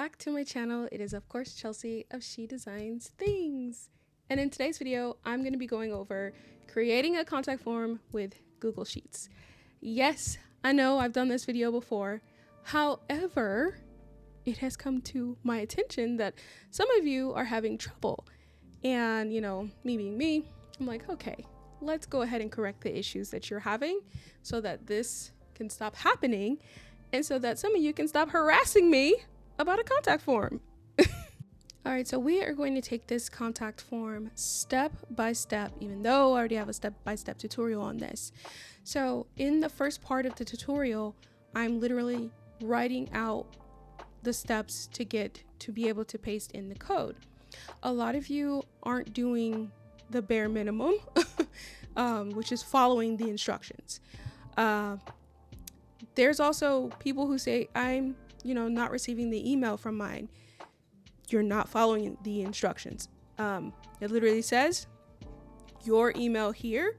back to my channel. It is of course Chelsea of She Designs Things. And in today's video, I'm going to be going over creating a contact form with Google Sheets. Yes, I know I've done this video before. However, it has come to my attention that some of you are having trouble. And you know, me being me, I'm like, okay, let's go ahead and correct the issues that you're having so that this can stop happening and so that some of you can stop harassing me about a contact form. All right, so we are going to take this contact form step by step, even though I already have a step-by-step tutorial on this. So in the first part of the tutorial, I'm literally writing out the steps to be able to paste in the code. A lot of you aren't doing the bare minimum, which is following the instructions. There's also people who say, I'm not receiving the email from mine. You're not following the instructions. It literally says your email here.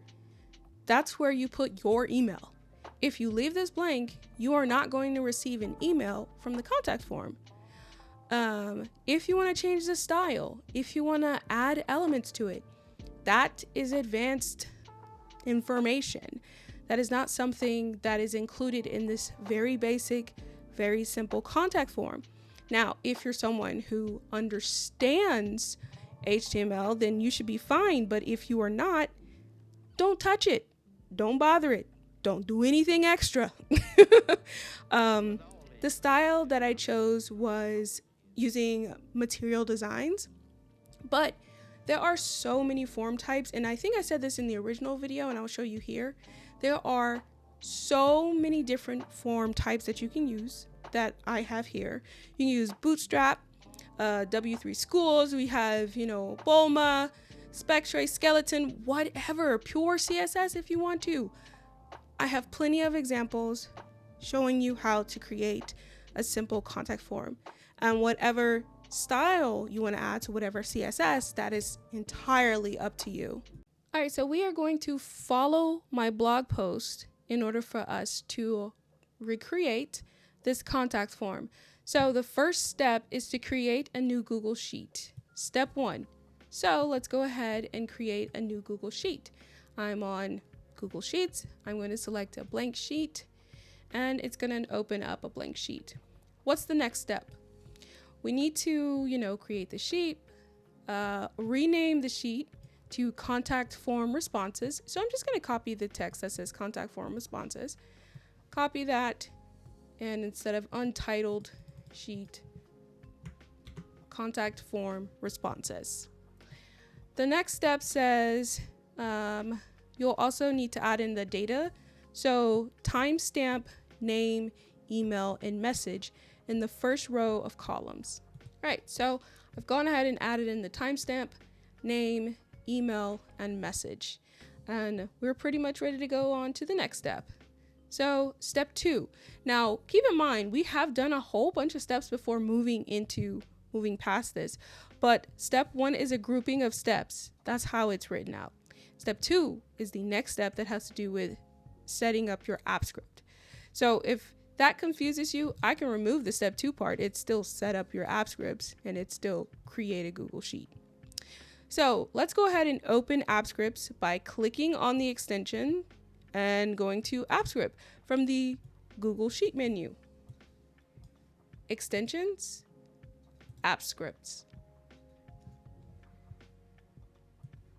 That's where you put your email. If you leave this blank, you are not going to receive an email from the contact form. If you want to change the style, if you want to add elements to it, that is advanced information. That is not something that is included in this very basic, very simple contact form. Now, if you're someone who understands HTML, then you should be fine. But if you are not, don't touch it. Don't bother it. Don't do anything extra. The style that I chose was using material designs, but there are so many form types. And I think I said this in the original video and I'll show you here. There are so many different form types that you can use that I have here. You can use Bootstrap, W3 Schools. We have, Bulma, Spectre, Skeleton, whatever, pure CSS if you want to. I have plenty of examples showing you how to create a simple contact form. And whatever style you want to add to whatever CSS, that is entirely up to you. All right, so we are going to follow my blog post in order for us to recreate this contact form. So the first step is to create a new Google Sheet. Step 1. So let's go ahead and create a new Google Sheet. I'm on Google Sheets. I'm going to select a blank sheet and it's going to open up a blank sheet. What's the next step? We need to, create the sheet, rename the sheet to contact form responses. So I'm just going to copy the text that says contact form responses. Copy that. And instead of untitled sheet, contact form responses. The next step says you'll also need to add in the data. So timestamp, name, email, and message in the first row of columns. All right, so I've gone ahead and added in the timestamp, name, email, and message. And we're pretty much ready to go on to the next step. So step 2. Now, keep in mind, we have done a whole bunch of steps before moving past this. But step 1 is a grouping of steps. That's how it's written out. Step 2 is the next step that has to do with setting up your app script. So if that confuses you, I can remove the step 2 part. It's still set up your app scripts and it's still create a Google Sheet. So let's go ahead and open AppAcripts by clicking on the extension and going to AppScript from the Google Sheet menu. Extensions, AppScripts.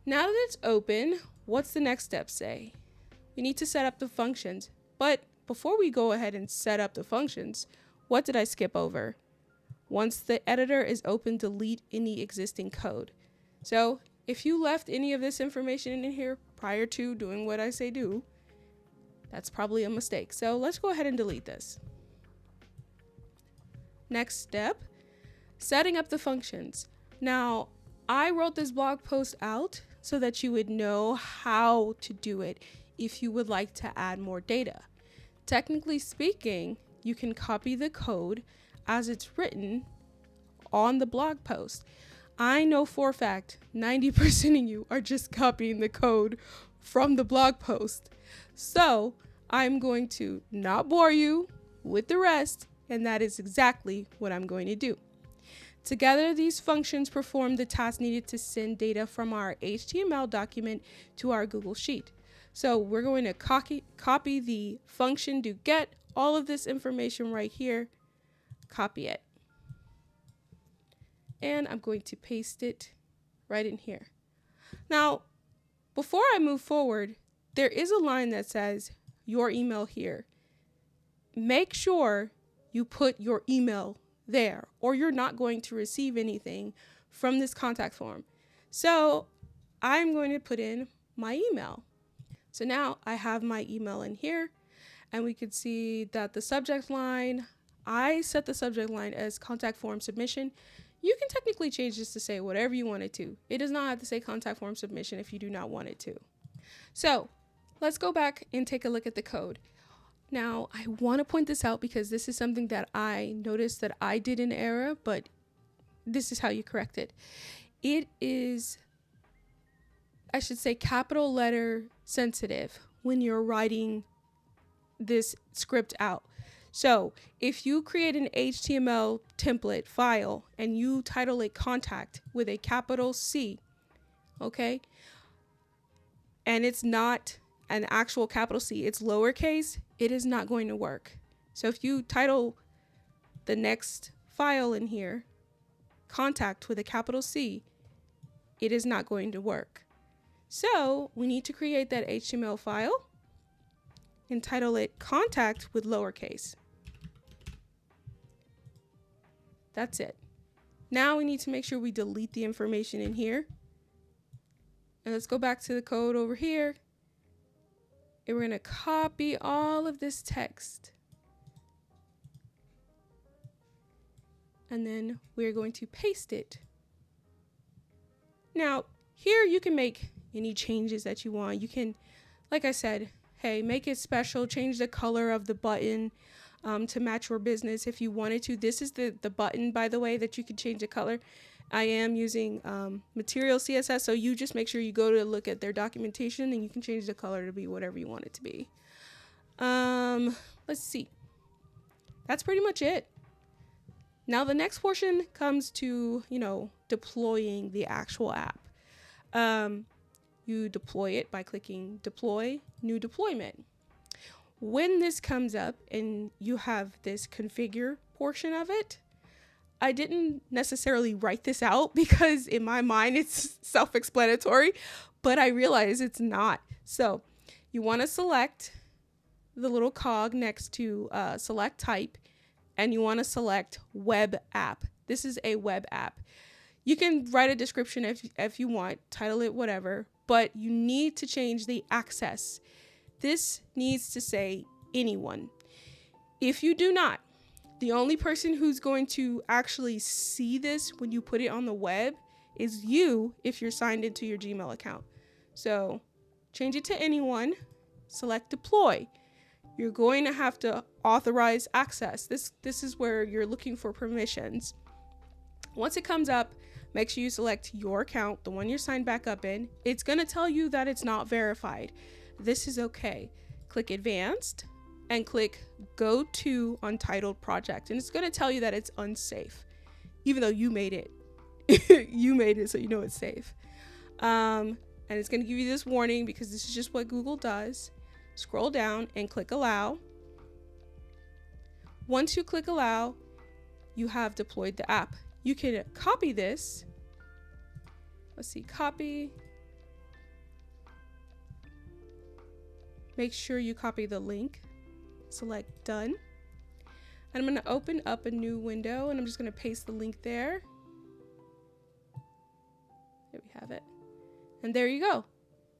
Now that it's open, what's the next step say? We need to set up the functions. But before we go ahead and set up the functions, what did I skip over? Once the editor is open, delete any existing code. So if you left any of this information in here prior to doing what I say do, that's probably a mistake. So let's go ahead and delete this. Next step, setting up the functions. Now, I wrote this blog post out so that you would know how to do it if you would like to add more data. Technically speaking, you can copy the code as it's written on the blog post. I know for a fact 90% of you are just copying the code from the blog post. So I'm going to not bore you with the rest, and that is exactly what I'm going to do. Together, these functions perform the task needed to send data from our HTML document to our Google Sheet. So we're going to copy the function do get, all of this information right here, copy it. And I'm going to paste it right in here. Now, before I move forward, there is a line that says your email here. Make sure you put your email there, or you're not going to receive anything from this contact form. So I'm going to put in my email. So now I have my email in here, and we could see that the subject line, I set the subject line as contact form submission. You can technically change this to say whatever you want it to. It does not have to say contact form submission if you do not want it to. So let's go back and take a look at the code. Now, I want to point this out because this is something that I noticed that I did in error, but this is how you correct it. It is, I should say, capital letter sensitive when you're writing this script out. So if you create an HTML template file and you title it contact with a capital C, okay, and it's not an actual capital C, it's lowercase, it is not going to work. So if you title the next file in here contact with a capital C, it is not going to work. So we need to create that HTML file and title it contact with lowercase. That's it. Now we need to make sure we delete the information in here. And let's go back to the code over here. And we're going to copy all of this text. And then we're going to paste it. Now, here you can make any changes that you want. You can, like I said, hey, make it special, change the color of the button to match your business if you wanted to. This is the button, by the way, that you can change the color. I am using Material CSS, so you just make sure you go to look at their documentation and you can change the color to be whatever you want it to be. Let's see. That's pretty much it. Now the next portion comes to, deploying the actual app. You deploy it by clicking Deploy, New Deployment. When this comes up and you have this configure portion of it, I didn't necessarily write this out because in my mind it's self-explanatory, but I realize it's not. So you want to select the little cog next to select type, and you want to select web app. This is a web app. You can write a description if you want, title it whatever, but you need to change the access. This needs to say anyone. If you do not, the only person who's going to actually see this when you put it on the web is you if you're signed into your Gmail account. So change it to anyone, select deploy. You're going to have to authorize access. This is where you're looking for permissions. Once it comes up, make sure you select your account, the one you're signed back up in. It's going to tell you that it's not verified. This is okay. Click advanced and click go to untitled project. And it's going to tell you that it's unsafe, even though you made it. You made it, so you know it's safe. And it's going to give you this warning because this is just what Google does. Scroll down and click allow. Once you click allow, you have deployed the app. You can copy this. Let's see, copy. Make sure you copy the link. Select done. And I'm going to open up a new window and I'm just going to paste the link there. There we have it. And there you go.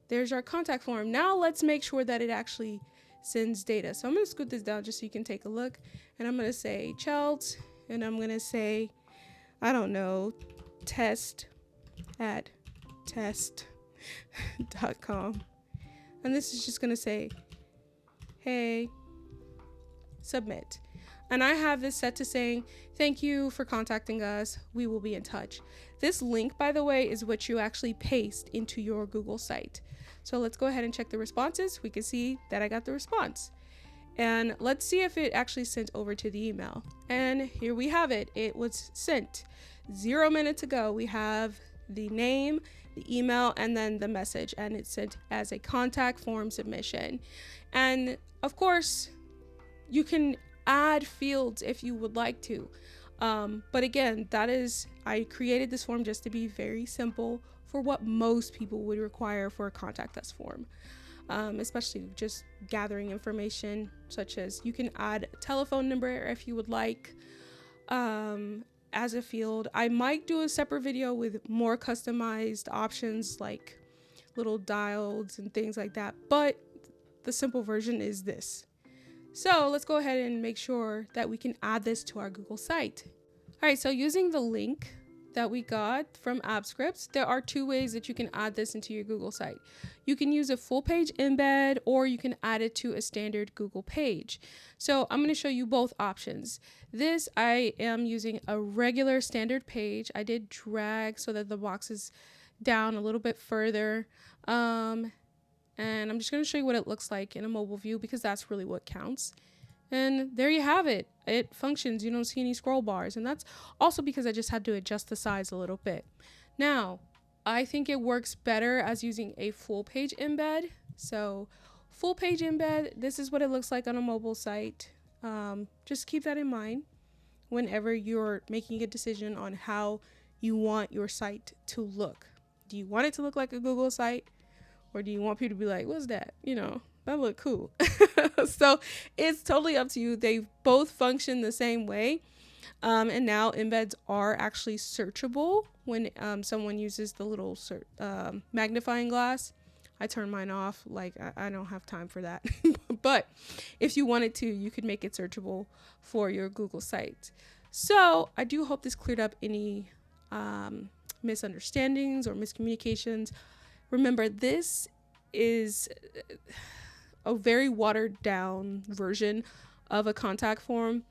There's our contact form. Now let's make sure that it actually sends data. So I'm going to scoot this down just so you can take a look. And I'm going to say Chelt, and I'm going to say, I don't know, test@test.com. And this is just going to say, hey, submit. And I have this set to saying, thank you for contacting us. We will be in touch. This link, by the way, is what you actually paste into your Google site. So let's go ahead and check the responses. We can see that I got the response. And let's see if it actually sent over to the email. And here we have it. It was sent. 0 minutes ago, we have the name, the email, and then the message, and it's sent as a contact form submission. And of course, you can add fields if you would like to. But again, I created this form just to be very simple for what most people would require for a contact us form. Especially just gathering information, such as you can add a telephone number if you would like as a field. I might do a separate video with more customized options like little dials and things like that, but the simple version is this. So let's go ahead and make sure that we can add this to our Google site. All right, so using the link that we got from AppAcripts, there are 2 ways that you can add this into your Google site. You can use a full page embed, or you can add it to a standard Google page. So I'm going to show you both options. This, I am using a regular standard page. I did drag so that the box is down a little bit further. And I'm just going to show you what it looks like in a mobile view, because that's really what counts. And there you have it. It functions. You don't see any scroll bars. And that's also because I just had to adjust the size a little bit. Now, I think it works better as using a full page embed. So full page embed, this is what it looks like on a mobile site. Just keep that in mind whenever you're making a decision on how you want your site to look. Do you want it to look like a Google site? Or do you want people to be like, what's that? You know, that look cool. So it's totally up to you. They both function the same way. And now embeds are actually searchable when someone uses the little magnifying glass. I turn mine off. Like, I don't have time for that. But if you wanted to, you could make it searchable for your Google site. So I do hope this cleared up any misunderstandings or miscommunications. Remember, this is a very watered down version of a contact form.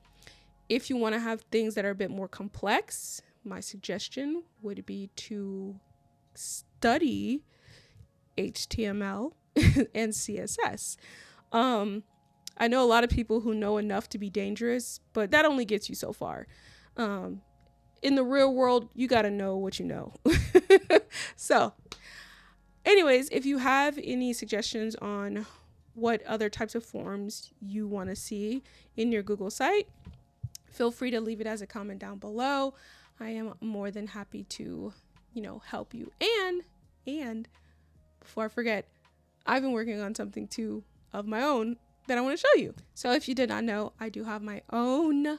If you want to have things that are a bit more complex, my suggestion would be to study HTML and CSS. I know a lot of people who know enough to be dangerous, but that only gets you so far. In the real world, you got to know what you know. So anyways, if you have any suggestions on what other types of forms you want to see in your Google site, feel free to leave it as a comment down below. I am more than happy to, help you. And before I forget, I've been working on something too of my own that I want to show you. So if you did not know, I do have my own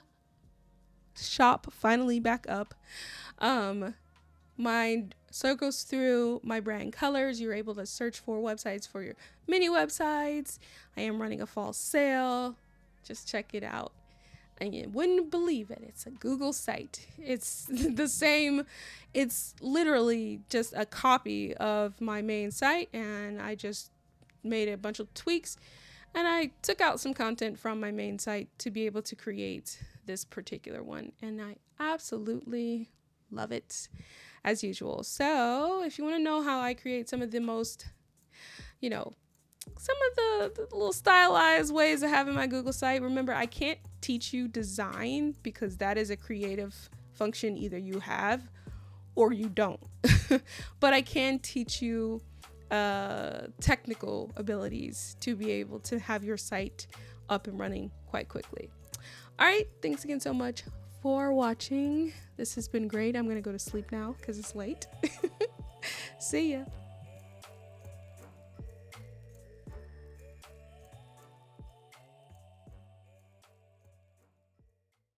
shop finally back up. Mine circles through my brand colors. You're able to search for websites for your mini websites. I am running a fall sale. Just check it out. And you wouldn't believe it. It's a Google site. It's the same. It's literally just a copy of my main site. And I just made a bunch of tweaks. And I took out some content from my main site to be able to create this particular one. And I absolutely love it, as usual. So if you want to know how I create some of the most, some of the little stylized ways I have in my Google site, remember, I can't teach you design because that is a creative function either you have or you don't. But I can teach you technical abilities to be able to have your site up and running quite quickly. All right, thanks again so much for watching. This has been great. I'm gonna go to sleep now because it's late. See ya.